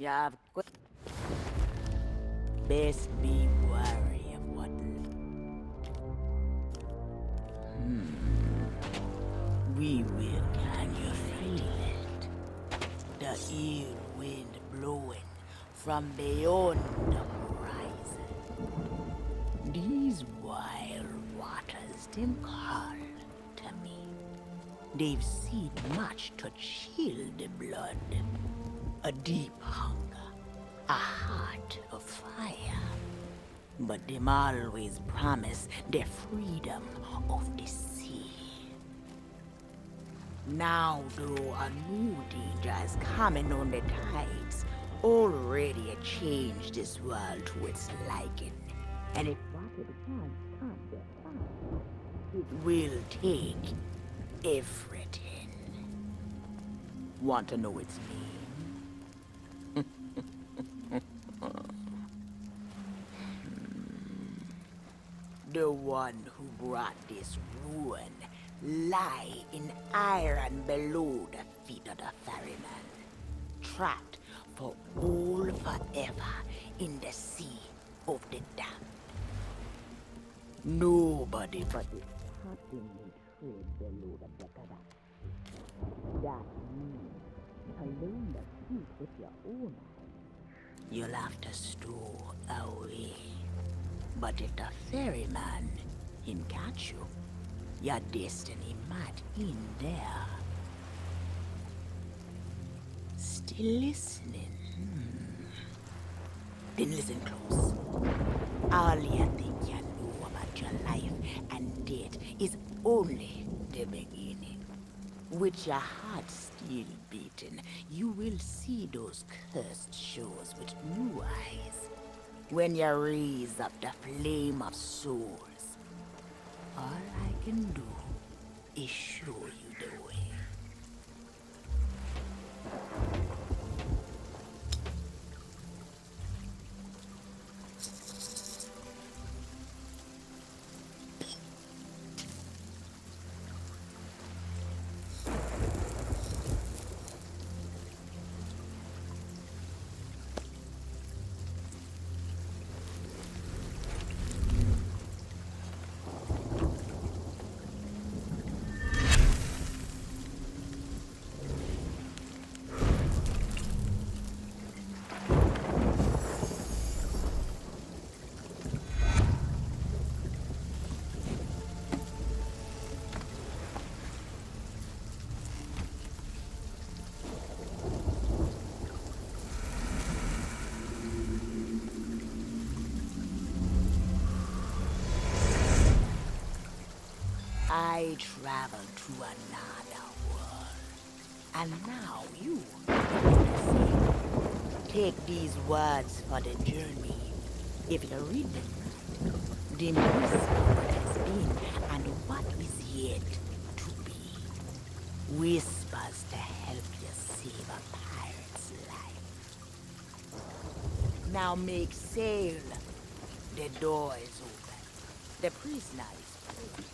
You have best be wary of what. We will, can you feel it? The ill wind blowing from beyond the horizon. These wild waters, them call to me. They've seen much to chill the blood. A deep hunger, a heart of fire. But them always promise the freedom of the sea. Now, though, a new danger is coming on the tides, already a change this world to its liking. And if what it can't stop the fire, it will take everything. Want to know its name? The one who brought this ruin lie in iron below the feet of the ferryman, trapped for all forever in the sea of the damned. Nobody but the captain will tread below the deck of that. That means to learn the truth with your own eyes, you'll have to stow away. But if the ferryman, him catch you, your destiny might end there. Still listening? Then listen close. All you think you know about your life and death is only the beginning. With your heart still beating, you will see those cursed shores with new eyes. When you raise up the flame of souls, all I can do is show you the way. I traveled to another world, and now you take these words for the journey. If you read them right, they miss what has been and what is yet to be. Whispers to help you save a pirate's life. Now make sail. The door is open. The prisoner is free.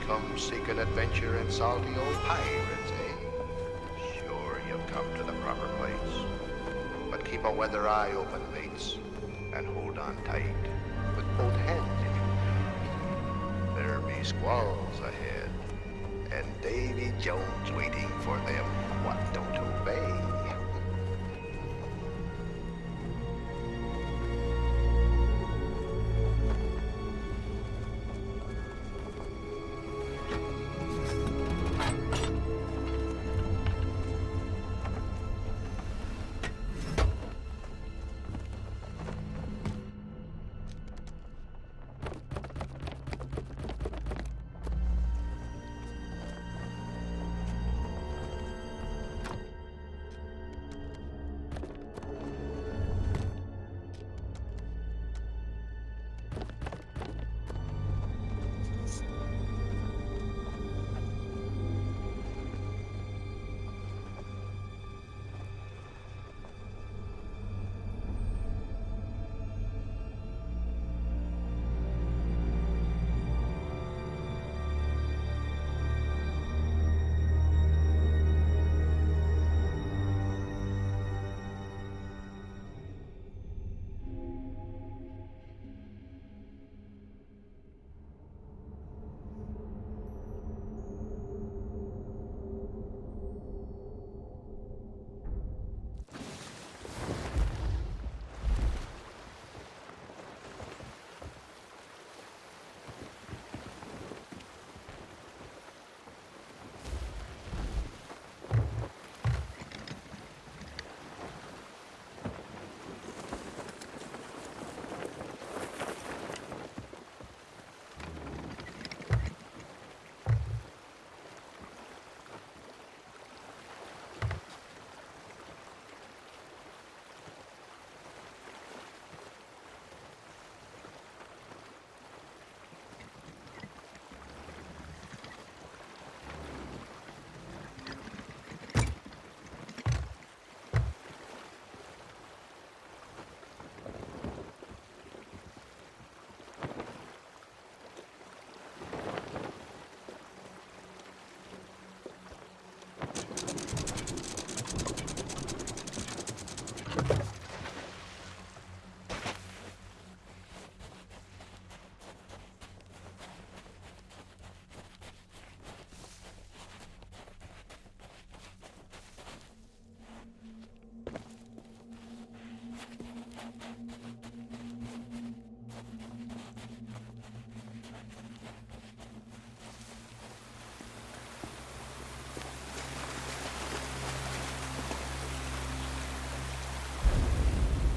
Come seeking adventure and salty old pirates, eh? Sure, you've come to the proper place. But keep a weather eye open, mates, and hold on tight, with both hands if you please. There be squalls ahead, and Davy Jones waiting for them what don't obey.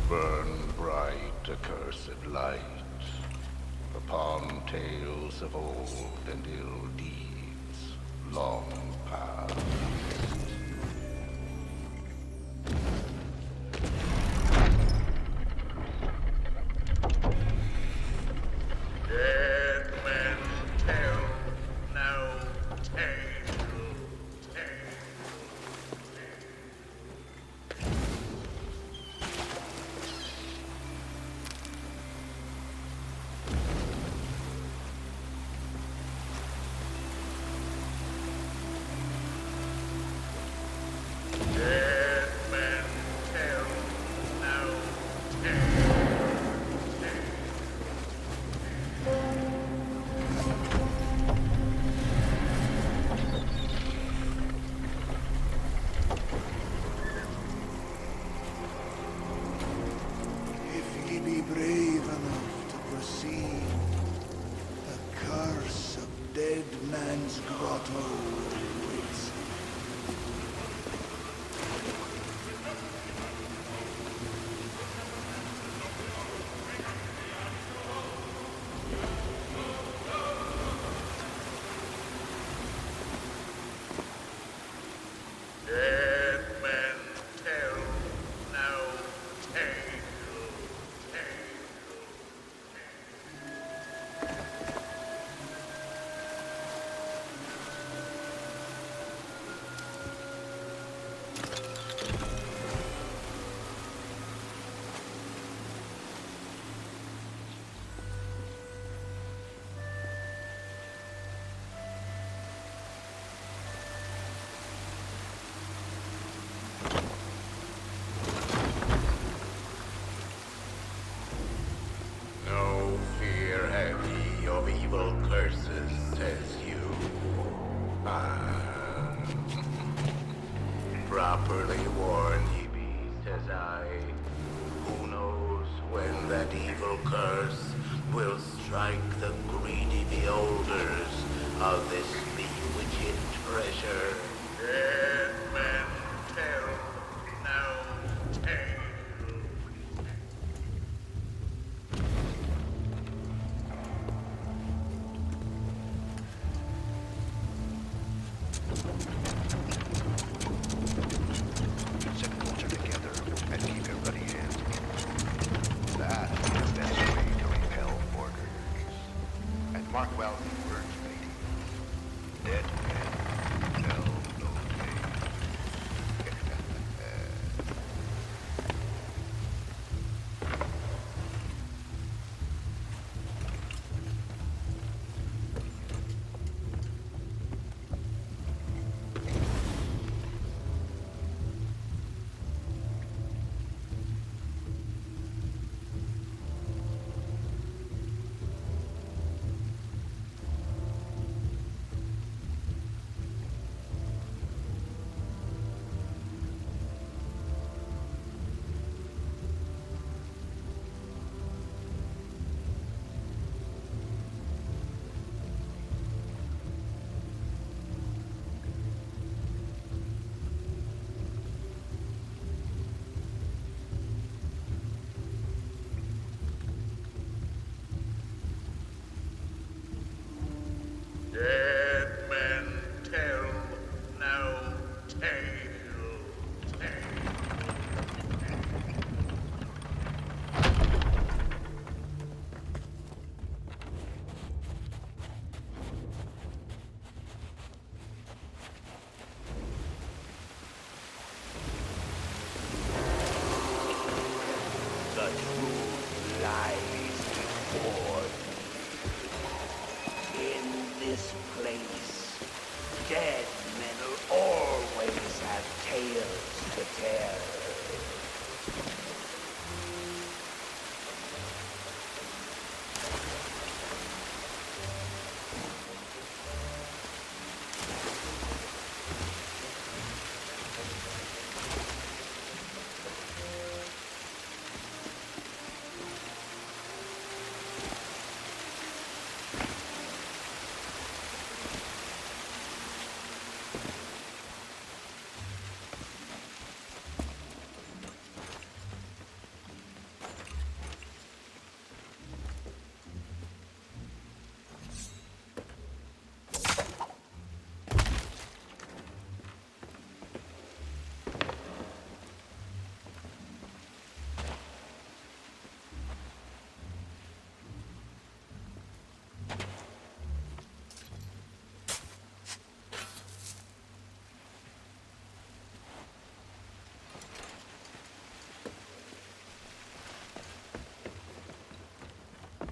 Burn bright, accursed light, upon tales of old and ill deeds long past. Dead men tell no tale. Dead men tell no tale. If ye be brave enough to proceed, the curse of Dead Man's Grotto awaits. Dead men tell no tale. properly warn ye be, says I. Who knows when that evil curse will strike the greedy beholders of this bewitched treasure. Dead men tell no tale. Sit closer together and keep your bloody hands close. That is the best way to repel boarders. And mark well the words, lady. Dead men tell no tale. Dead men tell no tale. The truth lies before thee. In this place, dead men will always have tales to tell.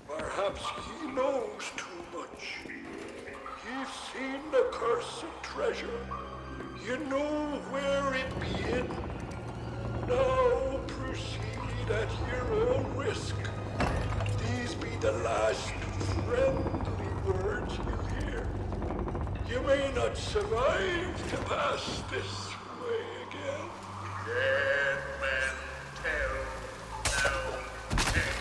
Perhaps he knows too much. He's seen the cursed treasure. You know where it be hidden. Now proceed at your own risk. These be the last friendly words you hear. You may not survive to pass this way again. Dead men tell no tale.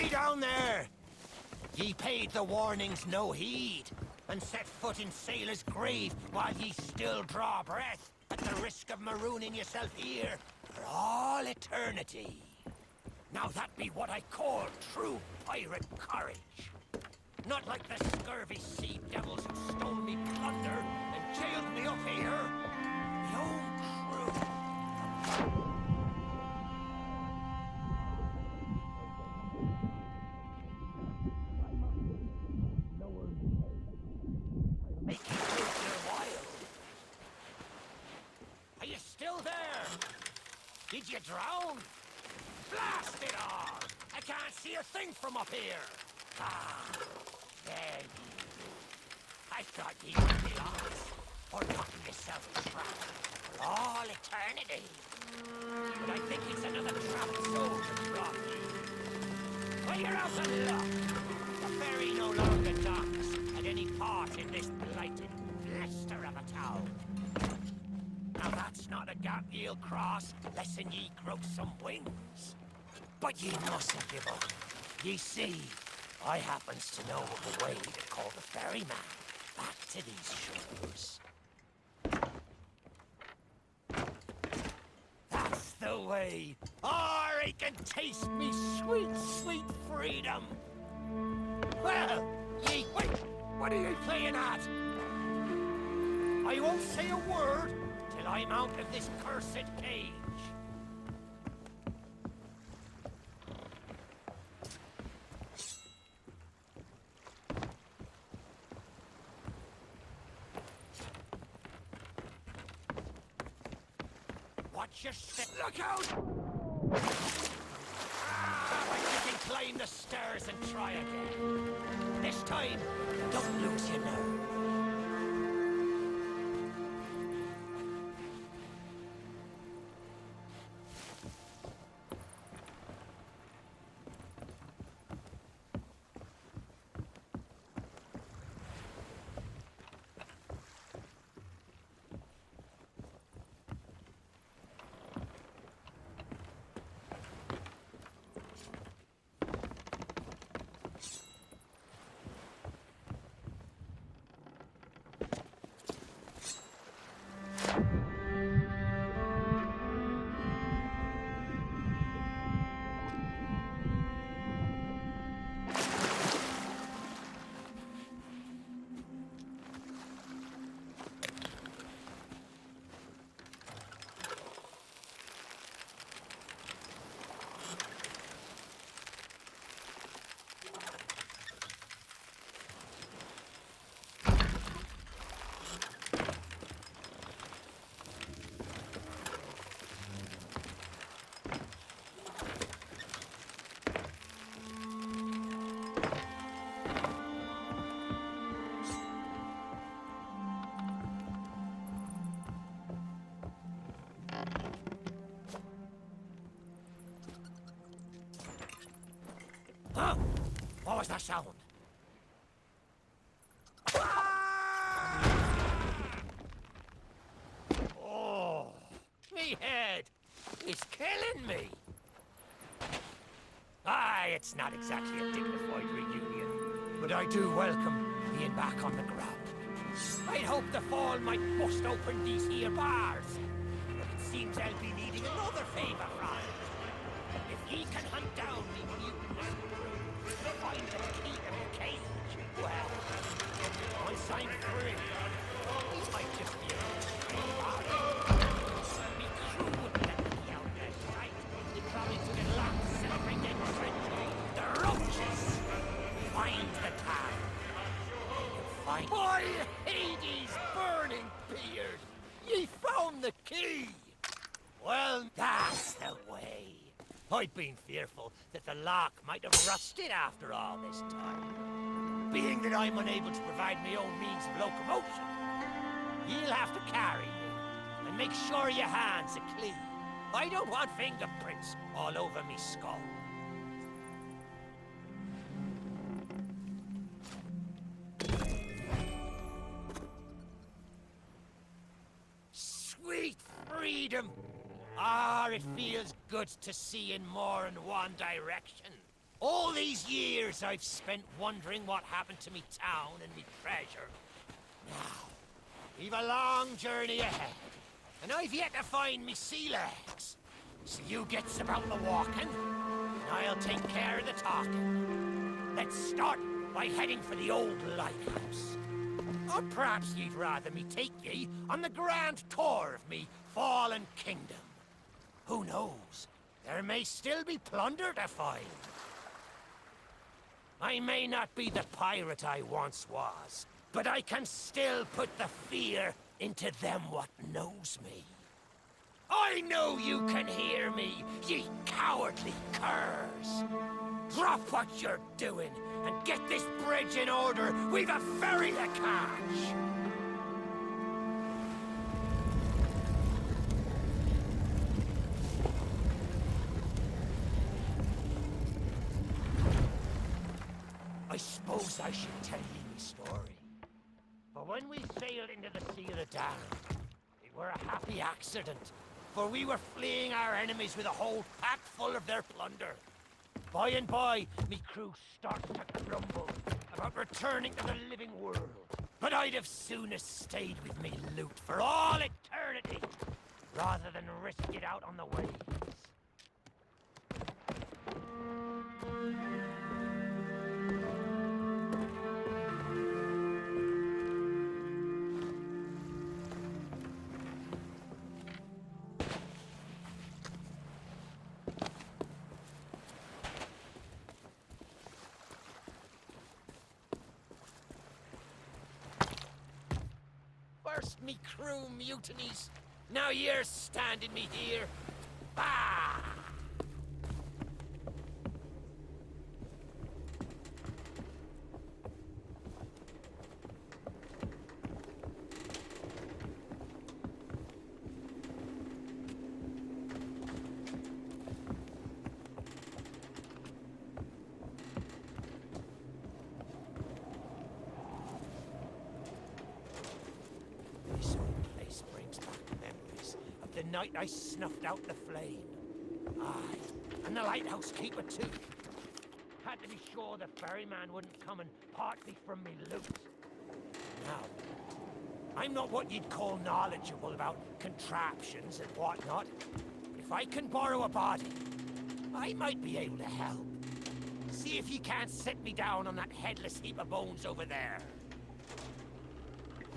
Stay down there! Ye paid the warnings no heed, and set foot in sailor's grave while ye still draw breath, at the risk of marooning yourself here for all eternity. Now that be what I call true pirate courage. Not like the scurvy sea devils who stole me plunder and jailed me up here. My own crew. Make you lose your while. Are you still there? Did you drown? Blast it all! I can't see a thing from up here. Ah, there you go. I thought you would be lost, or gotten yourself trapped for all eternity. But I think it's another trapped soul that's brought you. Well, you're out of luck. The ferry no longer docks at any part in this blighted blister of a town. Now that's not a gap ye'll cross, lessen ye grow some wings. But ye mustn't give up. Ye see, I happens to know of a way to call the ferryman back to these shores. That's the way. I can taste me sweet, sweet freedom. Well, ye... Wait, what are you playing at? I won't say a word till I'm out of this cursed cage. Watch your step. Look out! But you can climb the stairs and try again. This time, don't lose your nerve. Huh? What was that sound? Oh, me head! It's killing me! Aye, it's not exactly a dignified reunion, but I do welcome being back on the ground. I'd hoped the fall might bust open these here bars, but it seems I'll be needing another favour from it. If ye can hunt down me mutinous crew, find the key to the cage, well, once I'm free, he might just be a straight body. Me crew wouldn't let me out of their sight. They probably took it locked, celebrate their treachery. The roaches! Find the town. Find my Hades burning beard! Ye found the key! Well, that's the way. I'd been fearful that the lock might have rusted after all this time. Being that I'm unable to provide my own means of locomotion, you'll have to carry me, and make sure your hands are clean. I don't want fingerprints all over me skull. Sweet freedom! Ah, it feels good to see in more than one direction. All these years I've spent wondering what happened to me town and me treasure. Now, we've a long journey ahead, and I've yet to find me sea legs. So you gets about the walking, and I'll take care of the talking. Let's start by heading for the old lighthouse. Or perhaps you'd rather me take ye on the grand tour of me fallen kingdom. Who knows? There may still be plunder to find. I may not be the pirate I once was, but I can still put the fear into them what knows me. I know you can hear me, ye cowardly curs! Drop what you're doing and get this bridge in order. We've a ferry to catch! I suppose I should tell you my story. For when we sailed into the Sea of the Damned, it were a happy accident, for we were fleeing our enemies with a whole pack full of their plunder. By and by, me crew started to grumble about returning to the living world. But I'd have sooner stayed with me loot for all eternity, rather than risk it out on the waves. First me crew mutinies, now you're standing me here. Bah! This place brings back memories of the night I snuffed out the flame. Aye, and the lighthouse keeper too. Had to be sure the ferryman wouldn't come and part me from me loot. Now, I'm not what you'd call knowledgeable about contraptions and whatnot. But if I can borrow a body, I might be able to help. See if you can't set me down on that headless heap of bones over there.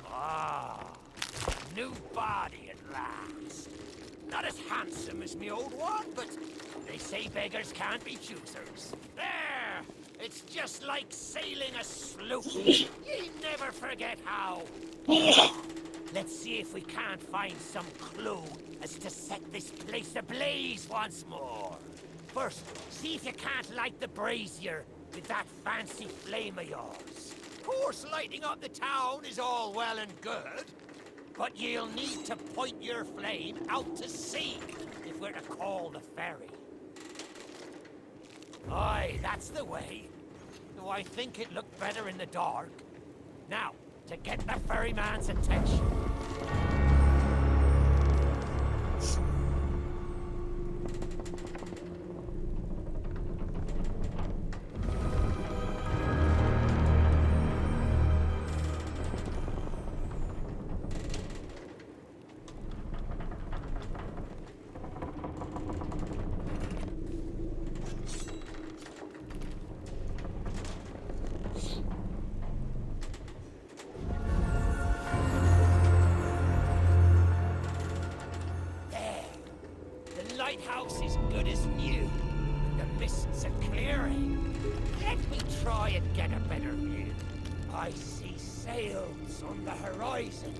Ah, new body at last. Not as handsome as me old one, but they say beggars can't be choosers. There! It's just like sailing a sloop. You never forget how. Let's see if we can't find some clue as to set this place ablaze once more. First, see if you can't light the brazier with that fancy flame of yours. Of course, lighting up the town is all well and good, but you'll need to point your flame out to sea if we're to call the ferry. Aye, that's the way. Though I think it looked better in the dark. Now, to get the ferryman's attention. Lighthouse is good as new. The mists are clearing. Let me try and get a better view. I see sails on the horizon.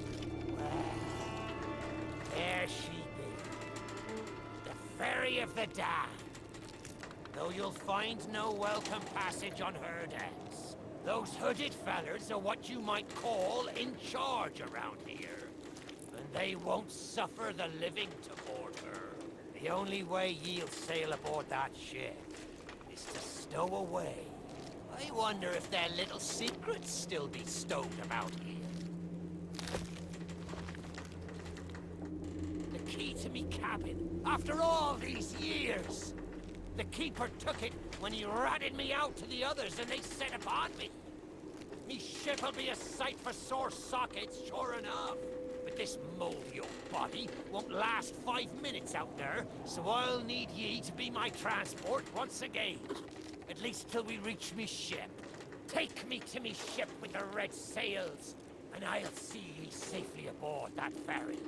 Well, there she be. The Ferry of the Damned. Though you'll find no welcome passage on her decks. Those hooded fellers are what you might call in charge around here. And they won't suffer the living to board her. The only way ye'll sail aboard that ship is to stow away. I wonder if their little secrets still be stowed about here. The key to me cabin, after all these years. The keeper took it when he ratted me out to the others and they set upon me. Me ship'll be a sight for sore sockets, sure enough. But this mole-yoked body won't last 5 minutes out there, so I'll need ye to be my transport once again. At least till we reach me ship. Take me to me ship with the red sails, and I'll see ye safely aboard that ferry.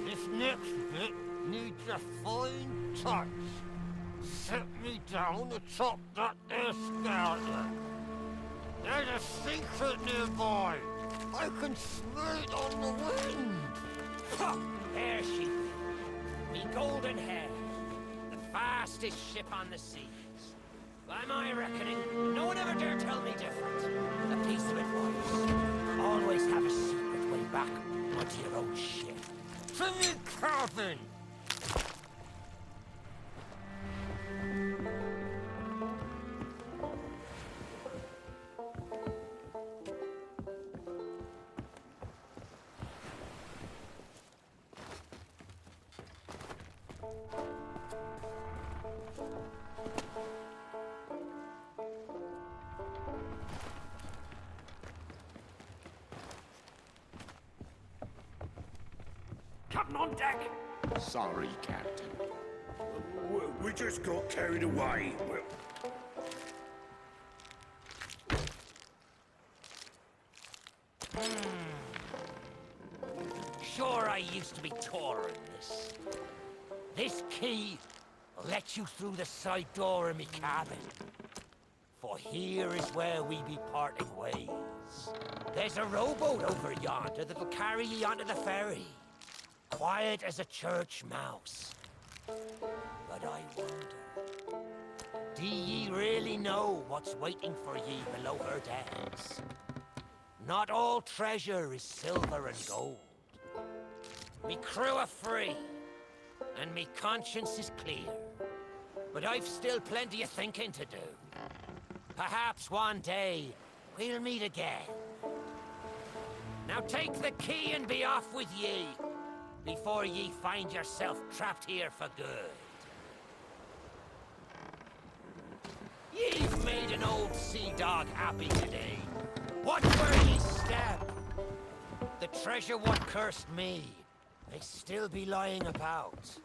This next bit needs a fine touch. Set me down atop that there skeleton. There's a secret nearby. I can smell it on the wind. Ha! There she be. Me golden hair. The fastest ship on the seas. By my reckoning, no one ever dare tell me different. A piece of advice. Always have a secret way back onto your own ship. To me cabin! Captain on deck! Sorry, Captain. We just got carried away. Sure, I used to be touring this. This key will let you through the side door of me cabin. For here is where we be parting ways. There's a rowboat over yonder that'll carry ye onto the ferry. Quiet as a church mouse. But I wonder, do ye really know what's waiting for ye below her decks? Not all treasure is silver and gold. Me crew are free, and me conscience is clear. But I've still plenty of thinking to do. Perhaps one day, we'll meet again. Now take the key and be off with ye, before ye find yourself trapped here for good. Ye've made an old sea dog happy today. Watch where ye step. The treasure what cursed me may still be lying about.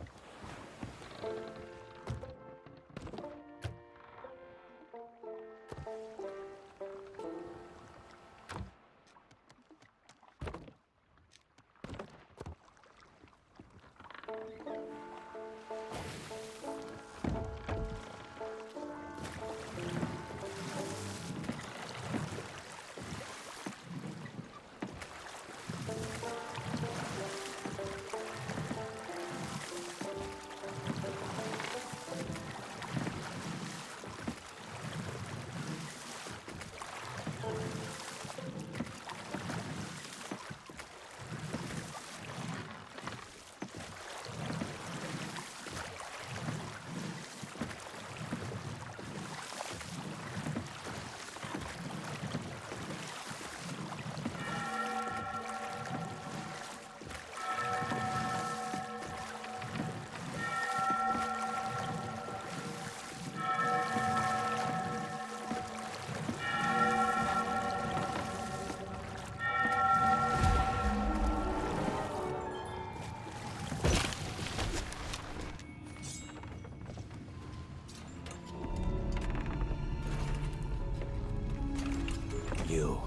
you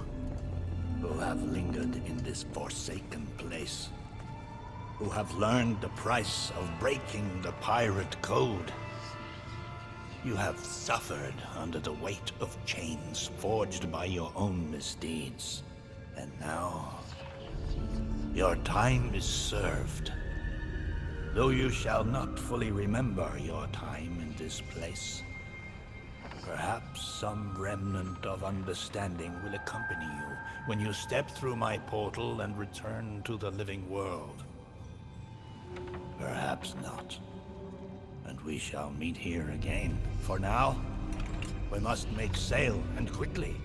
who have lingered in this forsaken place, who have learned the price of breaking the pirate code. You have suffered under the weight of chains forged by your own misdeeds. And now, your time is served. Though you shall not fully remember your time in this place, perhaps some remnant of understanding will accompany you when you step through my portal and return to the living world. Perhaps not. And we shall meet here again. For now, we must make sail, and quickly.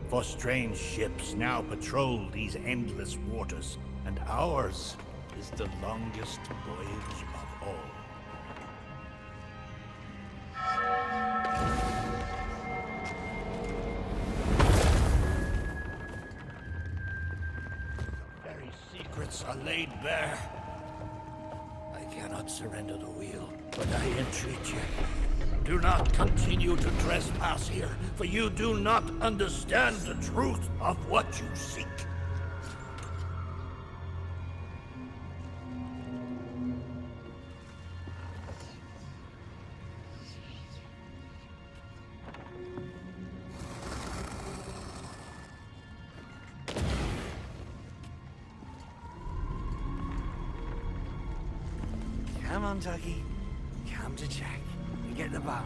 For strange ships now patrol these endless waters, and ours is the longest voyage of all. The very secrets are laid bare. I cannot surrender the wheel, but I entreat you. Do not continue to trespass here, for you do not understand the truth of what you seek. Come on, Dougie. Come to Jack and get the bow.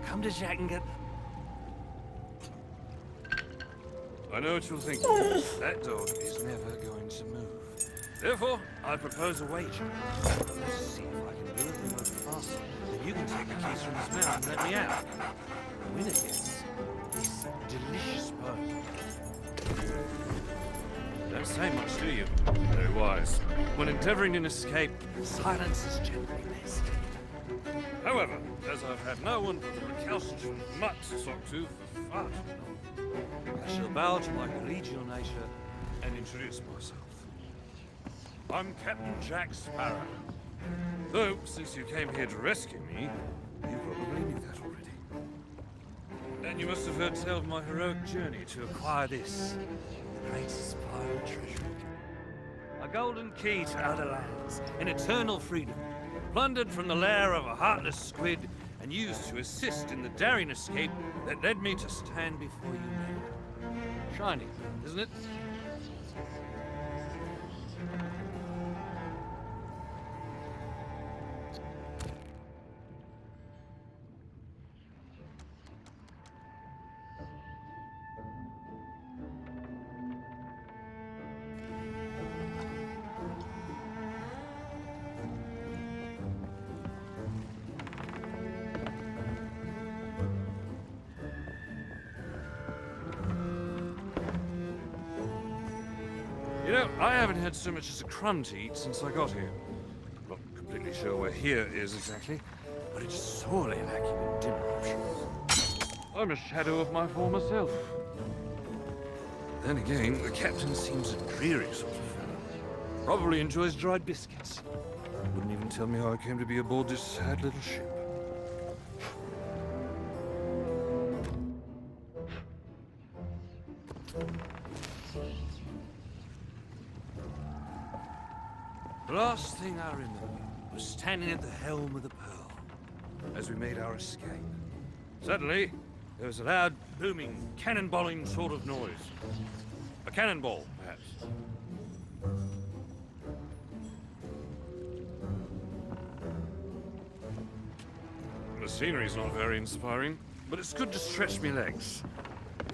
Come to Jack and get... I know what you're thinking. That dog is never going to move. Therefore, I propose a wager. Let's see if I can do it a little faster. Then you can take the keys from his mouth and let me out. The winner gets this delicious bone. Don't say much, do you? Very wise. When endeavoring an escape, silence is generally best. However, as I've had no one but the recalcitrant mutt to talk to for far too long, I shall bow to my collegial nature and introduce myself. I'm Captain Jack Sparrow. Though, since you came here to rescue me, you probably knew that already. And you must have heard tell of my heroic journey to acquire this, the greatest pirate treasure. A golden key to other lands, in eternal freedom, plundered from the lair of a heartless squid, and used to assist in the daring escape that led me to stand before you now. Shiny, isn't it? You know, I haven't had so much as a crumb to eat since I got here. Not completely sure where here is exactly, but it's sorely lacking in dinner options. I'm a shadow of my former self. Then again, the captain seems a dreary sort of fellow. Probably enjoys dried biscuits. Wouldn't even tell me how I came to be aboard this sad little ship. The last thing I remember was standing at the helm of the Pearl as we made our escape. Suddenly, there was a loud, booming, cannonballing sort of noise. A cannonball, perhaps. The scenery's not very inspiring, but it's good to stretch me legs.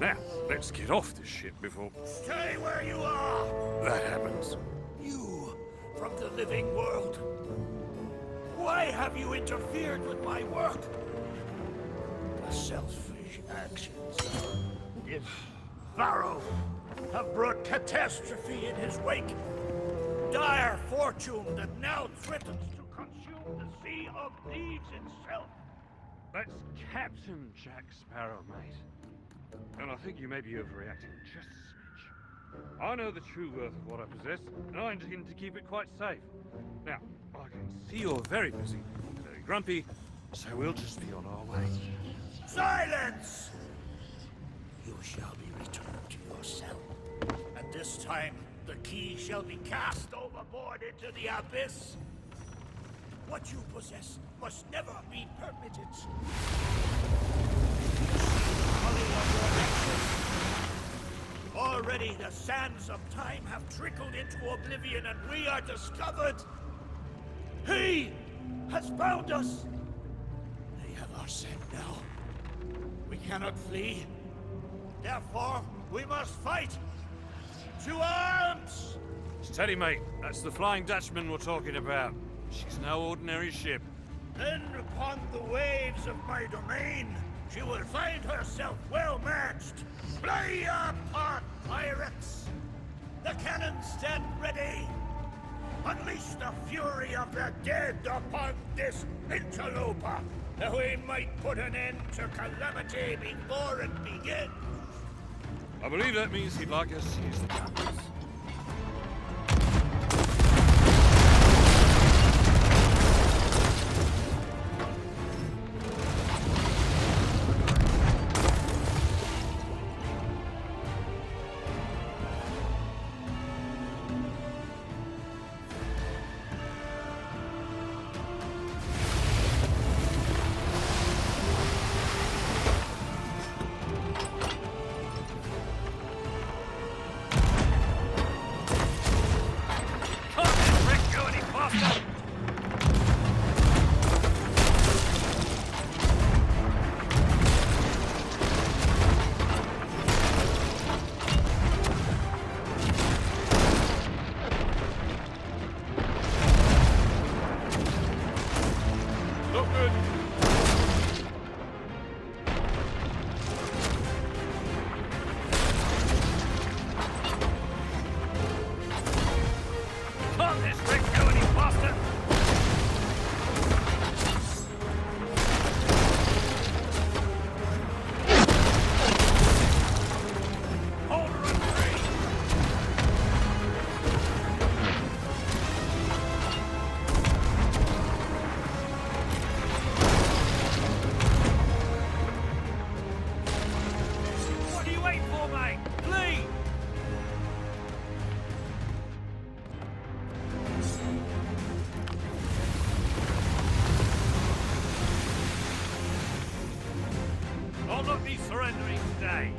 Now, let's get off this ship before... Stay where you are! that happens. You, from the living world. Why have you interfered with my work? The selfish actions of this sparrow have brought catastrophe in his wake. Dire fortune that now threatens to consume the Sea of Thieves itself. That's Captain Jack Sparrow, mate. And I think you may be overreacting just a smidge. I know the true worth of what I possess, and I intend to keep it quite safe. Now, I can see you're very busy, very grumpy, so we'll just be on our way. Silence! You shall be returned your cell. And this time, the key shall be cast overboard into the abyss. What you possess must never be permitted. Folly of your actions. Already the sands of time have trickled into oblivion and we are discovered. He has found us. They have our scent now. We cannot flee. Therefore, we must fight. To arms! Steady, mate. That's the Flying Dutchman we're talking about. She's no ordinary ship. Then upon the waves of my domain, she will find herself well matched. Play your part, pirates! The cannons stand ready. Unleash the fury of the dead upon this interloper, that we might put an end to calamity before it begins. I believe that means he'd like us to use the compass. I'll not be surrendering today.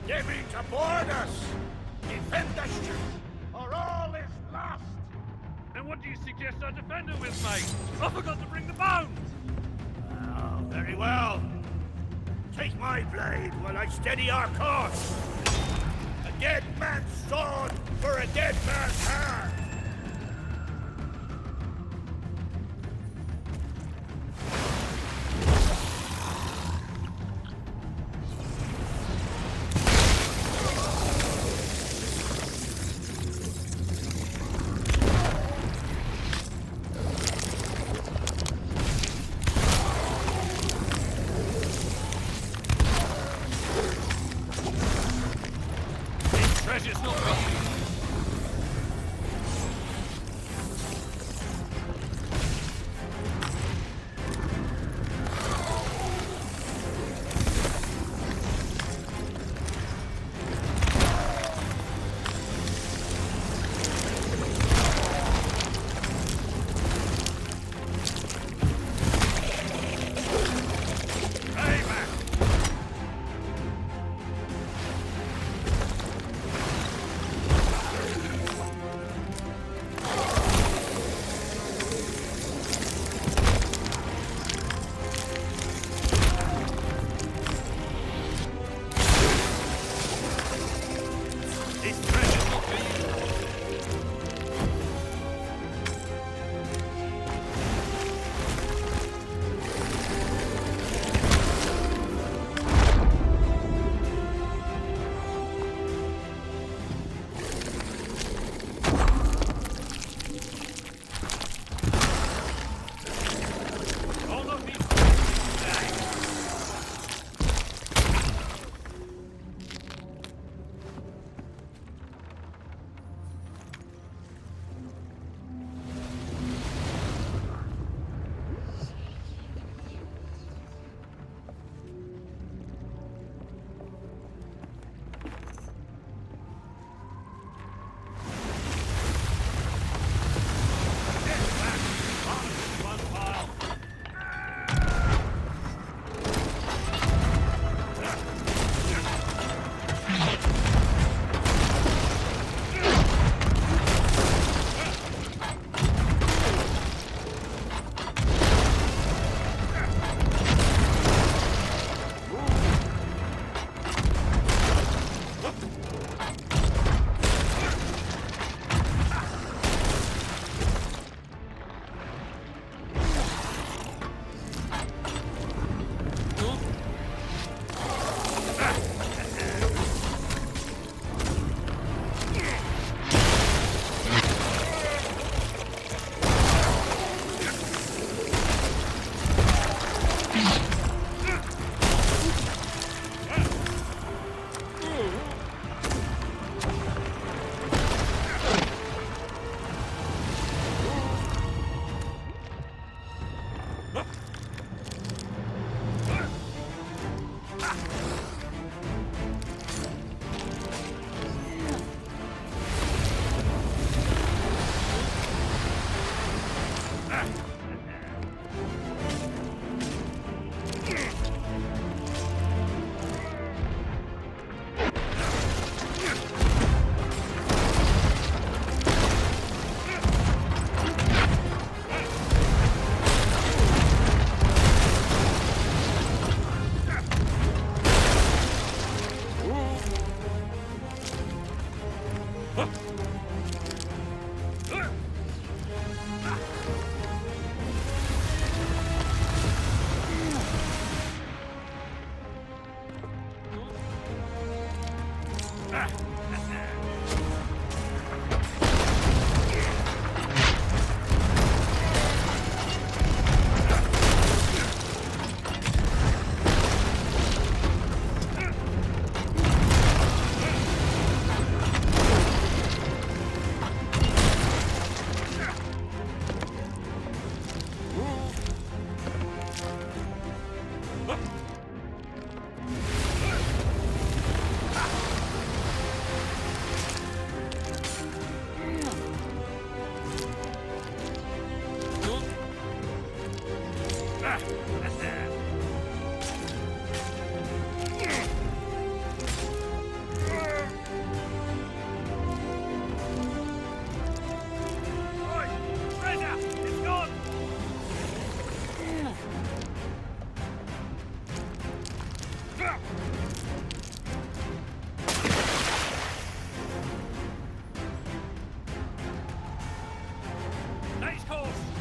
They mean to board us! Defend the ship, or all is lost! Then what do you suggest I defend her with, mate? I forgot to bring the bones! Oh, very well. Take my blade while I steady our course. A dead man's sword for a dead man's heart! Treasure's not for you.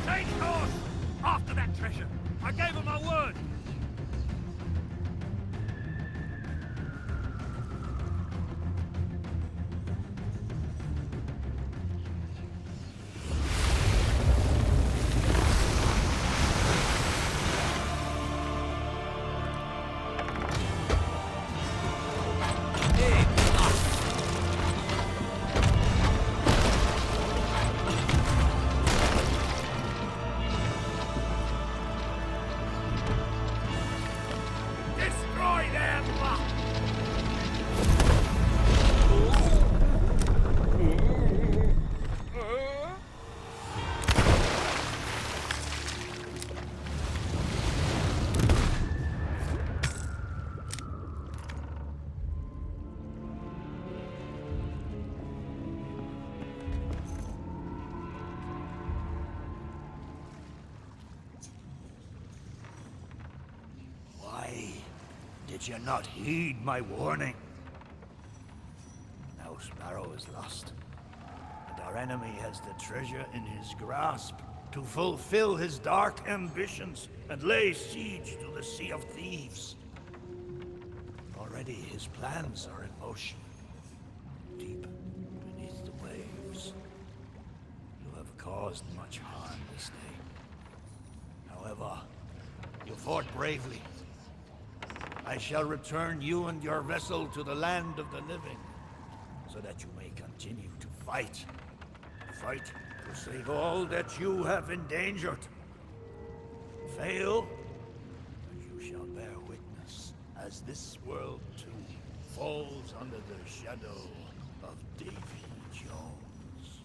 Change course! After that treasure! I gave him my word! Destroy them! Why did you not heed my warning? Now Sparrow is lost, and our enemy has the treasure in his grasp to fulfill his dark ambitions and lay siege to the Sea of Thieves. Already his plans are in motion, deep beneath the waves. You have caused much harm this day. However, you fought bravely. I shall return you and your vessel to the land of the living, so that you may continue to fight. Fight to save all that you have endangered. Fail, and you shall bear witness as this world too falls under the shadow of Davy Jones.